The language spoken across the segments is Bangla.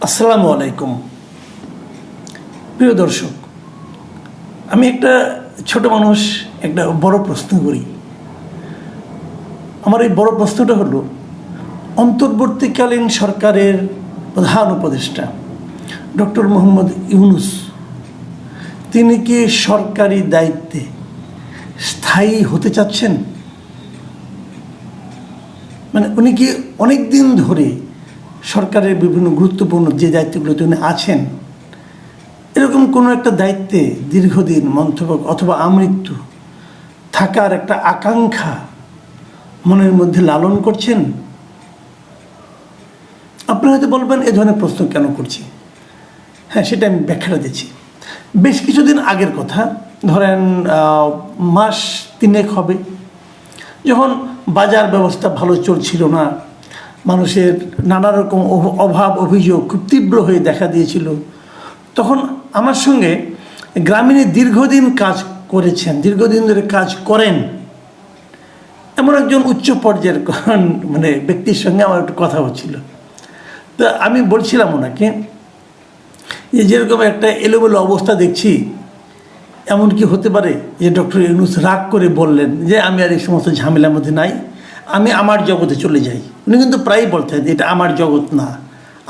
আসসালামু আলাইকুম প্রিয় দর্শক, আমি একটা ছোট মানুষ একটা বড় প্রশ্ন করি। আমার এই বড় প্রশ্নটা হলো, অন্তর্বর্তীকালীন সরকারের প্রধান উপদেষ্টা ডক্টর মোহাম্মদ ইউনূস তিনি কি সরকারি দায়িত্বে স্থায়ী হতে চাচ্ছেন? মানে উনি কি অনেক দিন ধরে সরকারের বিভিন্ন গুরুত্বপূর্ণ যে দায়িত্বগুলোতে উনি আছেন, এরকম কোনো একটা দায়িত্বে দীর্ঘদিন মন্থবক অথবা আমৃত্যু থাকার একটা আকাঙ্ক্ষা মনের মধ্যে লালন করছেন? আপনারা হয়তো বলবেন এ ধরনের প্রশ্ন কেন করছি। হ্যাঁ, সেটা আমি ব্যাখ্যাটা দিচ্ছি। বেশ কিছুদিন আগের কথা, ধরেন মাস 3 হবে, যখন বাজার ব্যবস্থা ভালো চলছিল না, মানুষের নানা রকম অভাব অভিযোগ খুব তীব্র হয়ে দেখা দিয়েছিল, তখন আমার সঙ্গে গ্রামীণে দীর্ঘদিন কাজ করেছেন, দীর্ঘদিন ধরে কাজ করেন এমন একজন উচ্চ পর্যায়ের মানে ব্যক্তির সঙ্গে আমার একটু কথা হচ্ছিল। তো আমি বলছিলাম ওনাকে যে যেরকম একটা এলোমেলো অবস্থা দেখছি, এমন কি হতে পারে যে ডক্টর ইউনূস রাগ করে বললেন যে আমি আর এই সমস্ত ঝামেলার মধ্যে নাই, আমি আমার জগতে চলে যাই। উনি কিন্তু প্রায়ই বলতেন এটা আমার জগৎ না,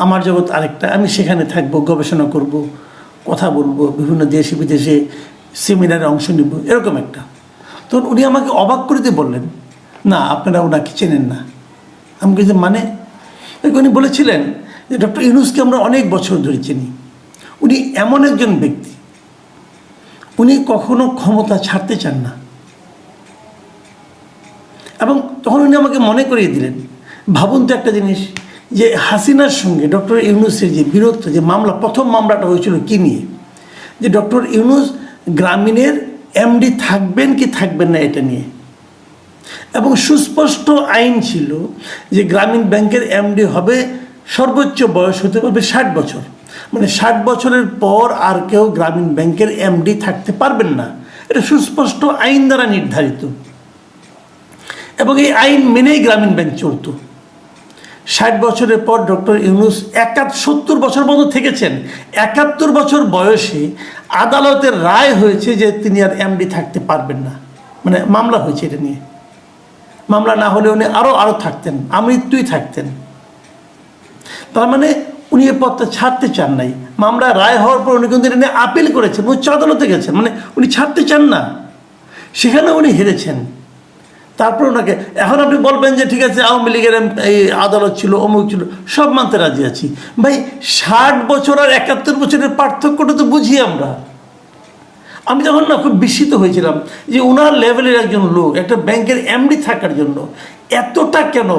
আমার জগৎ আরেকটা, আমি সেখানে থাকবো, গবেষণা করব, কথা বলবো, বিভিন্ন দেশে বিদেশে সেমিনারে অংশ নিব, এরকম একটা। তখন উনি আমাকে অবাক করে দিয়ে বললেন, না আপনারা ওনাকে চেনেন না। আমি কিছু মানে উনি বলেছিলেন যে ডক্টর ইউনূসকে আমরা অনেক বছর ধরে চিনি, উনি এমন একজন ব্যক্তি, উনি কখনো ক্ষমতা ছাড়তে চান না। এবং তখন উনি আমাকে মনে করিয়ে দিলেন, ভাবুন তো একটা জিনিস, যে হাসিনার সঙ্গে ডক্টর ইউনূসের যে বীরত্ব, যে মামলা, প্রথম মামলাটা হয়েছিল কী নিয়ে, যে ডক্টর ইউনূস গ্রামীণের এমডি থাকবেন কি থাকবেন না এটা নিয়ে, এবং সুস্পষ্ট আইন ছিল যে গ্রামীণ ব্যাংকের এমডি হবে, সর্বোচ্চ বয়স হতে পারবে 60 বছর, মানে 60 বছরের পর আর কেউ গ্রামীণ ব্যাংকের এমডি থাকতে পারবেন না। এটা সুস্পষ্ট আইন দ্বারা নির্ধারিত, এবং এই আইন মেনেই গ্রামীণ ব্যাংক চলত। 60 বছরের পর ডক্টর ইউনূস 70 বছর মতো থেকেছেন, 71 বছর বয়সে আদালতের রায় হয়েছে যে তিনি আর এমডি থাকতে পারবেন না, মানে মামলা হয়েছে এটা নিয়ে। মামলা না হলে উনি আরও থাকতেন, আমৃত্যুই থাকতেন। তার মানে উনি এ পদটা ছাড়তে চান নাই। মামলা রায় হওয়ার পর উনি কিন্তু এটা নিয়ে আপিল করেছেন, উচ্চ আদালতে গেছেন, মানে উনি ছাড়তে চান না, সেখানে উনি হেরেছেন। তারপর ওনাকে, এখন আপনি বলবেন যে ঠিক আছে আওয়ামী লীগের এই আদালত ছিল, অমুক ছিল, সব মানতে রাজি আছি। ভাই 60 বছর আর 71 বছরের পার্থক্যটা তো বুঝি আমরা। আমি তখন না খুব বিস্মিত হয়েছিলাম যে ওনার লেভেলের একজন লোক একটা ব্যাংকের এমডি থাকার জন্য এতটা কেন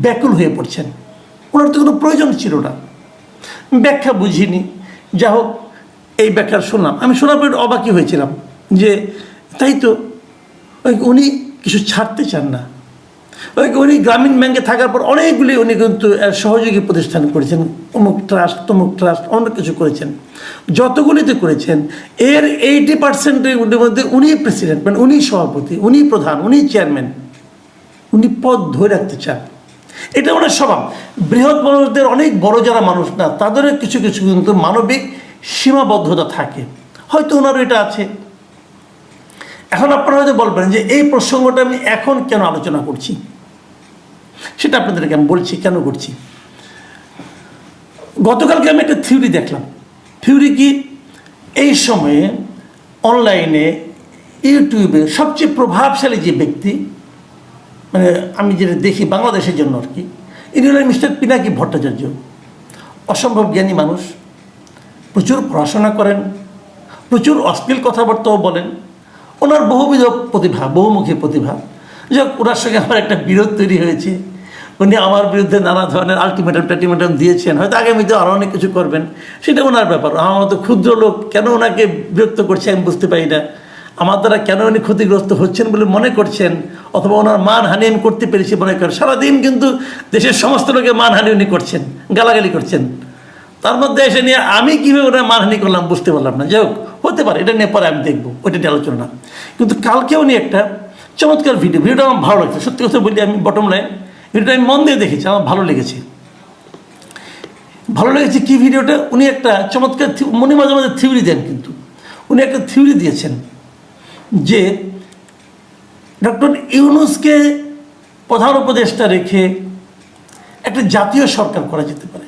ব্যাকুল হয়ে পড়ছেন। ওনার তো কোনো প্রয়োজন ছিল না। ব্যাখ্যা বুঝিনি, যা হোক এই ব্যাখ্যা শুনলাম, আমি শোনার পর অবাকই হয়েছিলাম যে তাই তো, উনি কিছু ছাড়তে চান না। উনি গ্রামীণ ব্যাংকে থাকার পর অনেকগুলি উনি কিন্তু সহযোগী প্রতিষ্ঠান করেছেন, অমুক ট্রাস্ট তমুক ট্রাস্ট, অনেক কিছু করেছেন। যতগুলিতে করেছেন এর 80% মধ্যে উনি প্রেসিডেন্ট, মানে উনি সভাপতি, উনি প্রধান, উনি চেয়ারম্যান, উনি পদ ধরে রাখতে চান। এটা ওনার স্বভাব। বৃহৎ মানুষদের, অনেক বড় যারা মানুষ না, তাদেরও কিছু কিছু কিন্তু মানবিক সীমাবদ্ধতা থাকে, হয়তো ওনারও এটা আছে। এখন আপনারা হয়তো বলবেন যে এই প্রসঙ্গটা আমি এখন কেন আলোচনা করছি, সেটা আপনাদেরকে আমি বলছি কেন করছি। গতকালকে আমি একটা থিওরি দেখলাম। থিওরি কি, এই সময়ে অনলাইনে ইউটিউবে সবচেয়ে প্রভাবশালী যে ব্যক্তি, মানে আমি যেটা দেখি বাংলাদেশের জন্য আর কি, ইনি হলেন মিস্টার পিনাকি ভট্টাচার্য। অসম্ভব জ্ঞানী মানুষ, প্রচুর পড়াশোনা করেন, প্রচুর অশ্লীল কথাবার্তাও বলেন। ওনার বহুবিধ প্রতিভা, বহুমুখী প্রতিভা। যাক, ওনার সঙ্গে আমার একটা বিরোধ তৈরি হয়েছে। উনি আমার বিরুদ্ধে নানা ধরনের আলটিমেটাম দিয়েছেন, হয়তো আগামীতে আরও অনেক কিছু করবেন, সেটা ওনার ব্যাপার। আমার মতো ক্ষুদ্র লোক কেন ওনাকে বিরক্ত করছে আমি বুঝতে পারি না। আমার দ্বারা কেন উনি ক্ষতিগ্রস্ত হচ্ছেন বলে মনে করছেন, অথবা ওনার মানহানি আমি করতে পেরেছি মনে করেন। সারাদিন কিন্তু দেশের সমস্ত লোকের মানহানি উনি করছেন, গালাগালি করছেন। তার মধ্যে এসে নিয়ে আমি কীভাবে ওনার মানহানি করলাম বুঝতে পারলাম না। যাই হোক, হতে পারে, এটা নিয়ে পরে আমি দেখবো, ওইটা নিয়ে আলোচনা না। কিন্তু কালকে উনি একটা চমৎকার ভিডিওটা আমার ভালো লাগছে, সত্যি কথা বলি, আমি বটম লাইন ভিডিওটা আমি মন দিয়ে দেখেছি, আমার ভালো লেগেছে। ভালো লেগেছে কি ভিডিওটা, উনি একটা চমৎকার উনি মাঝে মাঝে থিওরি দেন, কিন্তু উনি একটা থিওরি দিয়েছেন যে ডক্টর ইউনূসকে প্রধান উপদেষ্টা রেখে একটা জাতীয় সরকার করা যেতে পারে,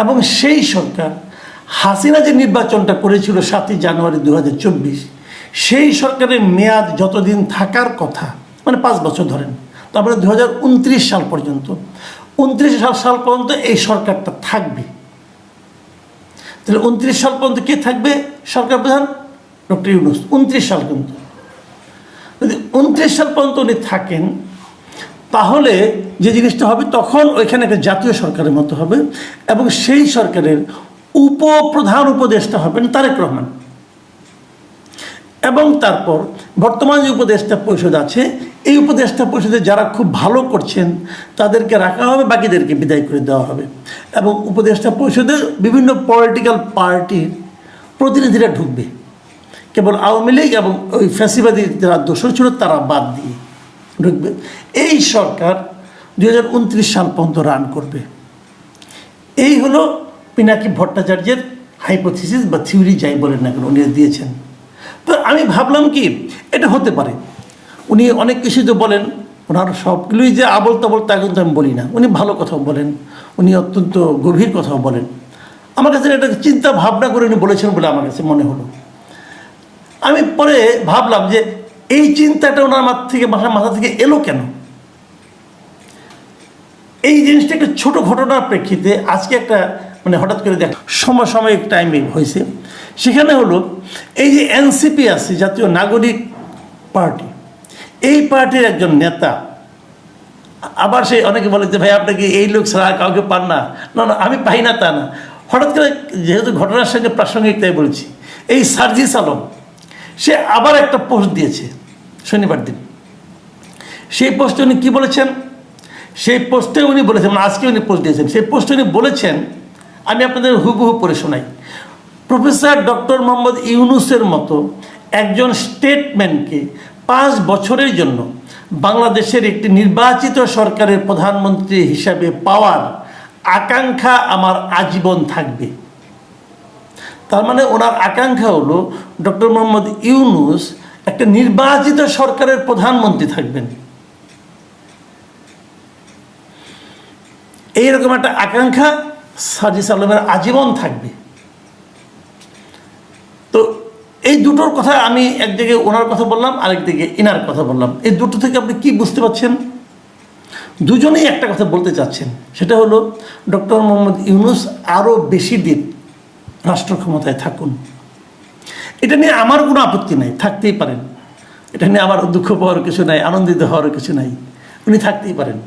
এবং সেই সরকার হাসিনা যে নির্বাচনটা করেছিল 7ই জানুয়ারি 2024, সেই সরকারের মেয়াদ যতদিন থাকার কথা, মানে 5 বছর ধরেন, তারপরে 2029 সাল পর্যন্ত, 29 সাল পর্যন্ত এই সরকারটা থাকবে। তাহলে 29 সাল পর্যন্ত কে থাকবে সরকার প্রধান? ডক্টর ইউনূস। 29 সাল পর্যন্ত, যদি 29 সাল পর্যন্ত উনি থাকেন, তাহলে যে জিনিসটা হবে, তখন ওইখানে একটা জাতীয় সরকারের মতো হবে, এবং সেই সরকারের উপপ্রধান উপদেষ্টা হবেন তারেক রহমান, এবং তারপর বর্তমান যে উপদেষ্টা পরিষদ আছে, এই উপদেষ্টা পরিষদে যারা খুব ভালো করছেন তাদেরকে রাখা হবে, বাকিদেরকে বিদায় করে দেওয়া হবে, এবং উপদেষ্টা পরিষদে বিভিন্ন পলিটিক্যাল পার্টির প্রতিনিধিরা ঢুকবে, কেবল আওয়ামী লীগ এবং ওই ফ্যাসিবাদী যারা দোষর ছিল তারা বাদ দিয়ে ঢুকবে। এই সরকার 2029 সাল পর্যন্ত রান করবে। এই হলো পিনাকি ভট্টাচার্যের হাইপোথিসিস বা থিওরি, যাই বলেন না কেন, উনি দিয়েছেন। তো আমি ভাবলাম কি এটা হতে পারে। উনি অনেক কিছু তো বলেন, ওনার সবগুলোই যে আবল তাবল তা কিন্তু আমি বলি না, উনি ভালো কথাও বলেন, উনি অত্যন্ত গভীর কথাও বলেন। আমার কাছে এটা চিন্তা ভাবনা করে উনি বলেছেন বলে আমার কাছে মনে হলো। আমি পরে ভাবলাম যে এই চিন্তাটা ওনার মাথা থেকে এলো কেন। এই জিনিসটা একটা ছোটো ঘটনার প্রেক্ষিতে আজকে একটা মানে হঠাৎ করে দেখ সমসাময়িক টাইমে হয়েছে। সেখানে হলো এই যে এনসিপি আছে, জাতীয় নাগরিক পার্টি, এই পার্টির একজন নেতা, আবার সে অনেকে বলে যে ভাই আপনাকে এই লোক ছাড়া কাউকে পান না, না না আমি পাই না তা না, হঠাৎ করে যেহেতু ঘটনার সঙ্গে প্রাসঙ্গিক তাই বলছি। এই সার্জিস আলম, সে আবার একটা পোস্ট দিয়েছে শনিবার দিন। সেই পোস্টে উনি কী বলেছেন, সেই পোস্টে উনি বলেছেন, আজকে উনি পোস্ট দিয়েছেন, সেই পোস্টে উনি বলেছেন, আমি আপনাদের হুবহু পড়ে শোনাই। প্রফেসর ডক্টর মোহাম্মদ ইউনূসের মতো একজন স্টেটম্যানকে 5 বছরের জন্য বাংলাদেশের একটি নির্বাচিত সরকারের প্রধানমন্ত্রী হিসাবে পাওয়ার আকাঙ্ক্ষা আমার আজীবন থাকবে। তার মানে ওনার আকাঙ্ক্ষা হলো ডক্টর মোহাম্মদ ইউনূস একটা নির্বাচিত সরকারের প্রধানমন্ত্রী থাকবেন, এইরকম একটা আকাঙ্ক্ষা সার্জিস আলমের আজীবন থাকবে। তো এই দুটোর কথা আমি একদিকে ওনার কথা বললাম, আরেকদিকে ইনার কথা বললাম। এই দুটো থেকে আপনি কি বুঝতে পারছেন? দুজনেই একটা কথা বলতে চাচ্ছেন, সেটা হলো ডক্টর মোহাম্মদ ইউনূস আরও বেশি দিন রাষ্ট্র ক্ষমতায় থাকুন। এটা নিয়ে আমার কোনো আপত্তি নাই, থাকতেই পারেন। এটা নিয়ে আমার দুঃখ পাওয়ার কিছু নাই, আনন্দিত হওয়ার কিছু নাই, উনি থাকতেই পারেন।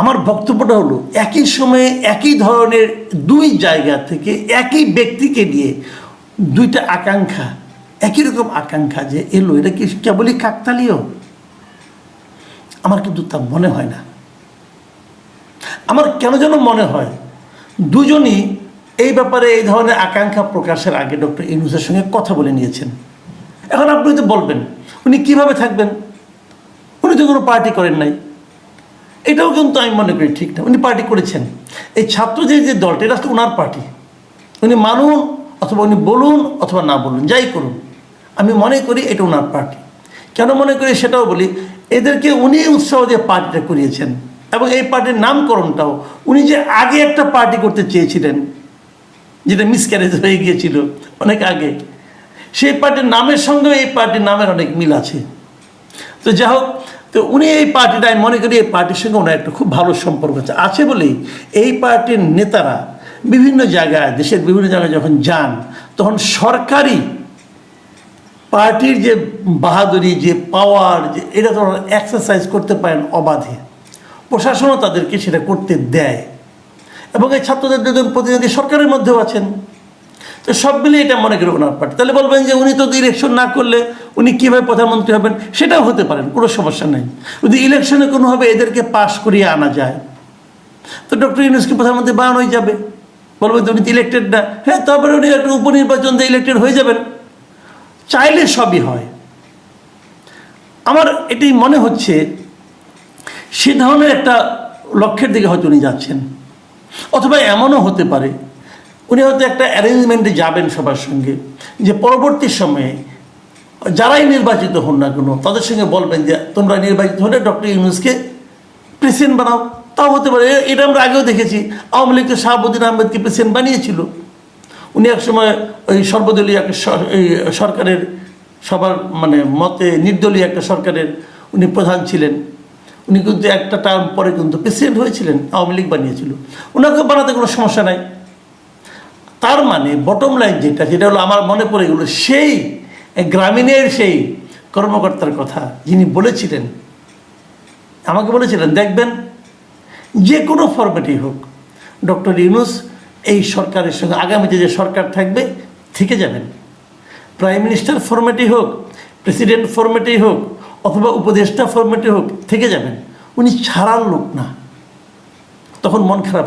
আমার বক্তব্যটা হলো একই সময়ে একই ধরনের দুই জায়গা থেকে একই ব্যক্তিকে নিয়ে দুইটা আকাঙ্ক্ষা, একই রকম আকাঙ্ক্ষা যে এলো, এটা কি কেবলই কাকতালীয়? আমার কিন্তু তা মনে হয় না। আমার কেন যেন মনে হয় দুজনই এই ব্যাপারে এই ধরনের আকাঙ্ক্ষা প্রকাশের আগে ডক্টর ইউনূসের সঙ্গে কথা বলে নিয়েছেন। এখন আপনি তো বলবেন উনি কিভাবে থাকবেন, উনি তো কোনো পার্টি করেন নাই। এটাও কিন্তু আমি মনে করি ঠিক না, উনি পার্টি করেছেন। এই ছাত্র যে দলটা, এটা তো ওনার পার্টি, উনি মানুন অথবা উনি বলুন অথবা না বলুন, যাই করুন, আমি মনে করি এটা ওনার পার্টি। কেন মনে করি সেটাও বলি, এদেরকে উনি উৎসাহ দিয়ে পার্টিটা করিয়েছেন, এবং এই পার্টির নামকরণটাও উনি যে আগে একটা পার্টি করতে চেয়েছিলেন, যেটা মিসক্যারেজ হয়ে গিয়েছিল অনেক আগে, সেই পার্টির নামের সঙ্গে এই পার্টির নামের অনেক মিল আছে। তো যাই হোক, তো উনি এই পার্টিটা, আমি মনে করি এই পার্টির সঙ্গে ওনার একটা খুব ভালো সম্পর্ক আছে বলেই এই পার্টির নেতারা বিভিন্ন জায়গায়, দেশের বিভিন্ন জায়গায় যখন যান, তখন সরকারি পার্টির যে বাহাদুরি, যে পাওয়ার, যে এটা তো এক্সারসাইজ করতে পারেন অবাধে। প্রশাসনও তাদেরকে সেটা করতে দেয়, এবং এই ছাত্রদের দুজন প্রতিনিধি সরকারের মধ্যেও আছেন। তো সব মিলিয়ে এটা মনে করি ওনার পার্টি। তাহলে বলবেন যে উনি তো ইলেকশন না করলে উনি কীভাবে প্রধানমন্ত্রী হবেন, সেটাও হতে পারেন, কোনো সমস্যা নেই। যদি ইলেকশনে কোনোভাবে এদেরকে পাশ করিয়ে আনা যায়, তো ডক্টর ইউনূসকে প্রধানমন্ত্রী বানানোই যাবে। বলবেন যে উনি তো ইলেক্টেড না, হ্যাঁ, তারপরে উনি একটা উপনির্বাচন দিয়ে ইলেক্টেড হয়ে যাবেন। চাইলে সবই হয়। আমার এটাই মনে হচ্ছে সে ধরনের একটা লক্ষ্যের দিকে হয়তো উনি যাচ্ছেন। অথবা এমনও হতে পারে উনি হয়তো একটা অ্যারেঞ্জমেন্টে যাবেন সবার সঙ্গে, যে পরবর্তী সময়ে যারাই নির্বাচিত হন না কেন তাদের সঙ্গে বলবেন যে তোমরা নির্বাচিত হলে ডক্টর ইউনূসকে প্রেসিডেন্ট বানাও। তাও হতে পারে, এটা আমরা আগেও দেখেছি। আওয়ামী লীগ তো শাহাবুদ্দিন আহমেদকে প্রেসিডেন্ট বানিয়েছিল। উনি একসময় ওই সর্বদলীয় একটা এই সরকারের সবার মানে মতে নির্দলীয় একটা সরকারের উনি প্রধান ছিলেন। উনি কিন্তু একটা টার্ম পরে কিন্তু প্রেসিডেন্ট হয়েছিলেন, আওয়ামী লীগ বানিয়েছিল। ওনাকে বানাতে কোনো সমস্যা নাই। তার মানে বটম লাইন যেটা হলো আমার মনে পড়ে গেলো সেই গ্রামীণের সেই কর্মকর্তার কথা, যিনি বলেছিলেন, আমাকে বলেছিলেন দেখবেন যে কোনো ফরম্যাটেই হোক ডক্টর ইউনূস এই সরকারের সঙ্গে আগামীতে যে সরকার থাকবে থেকে যাবেন। প্রাইম মিনিস্টার ফরম্যাটেই হোক, প্রেসিডেন্ট ফরম্যাটেই হোক, অথবা উপদেষ্টা ফরম্যাটে হোক থেকে যাবেন। উনি ছাড়ার লোক না। তখন মন খারাপ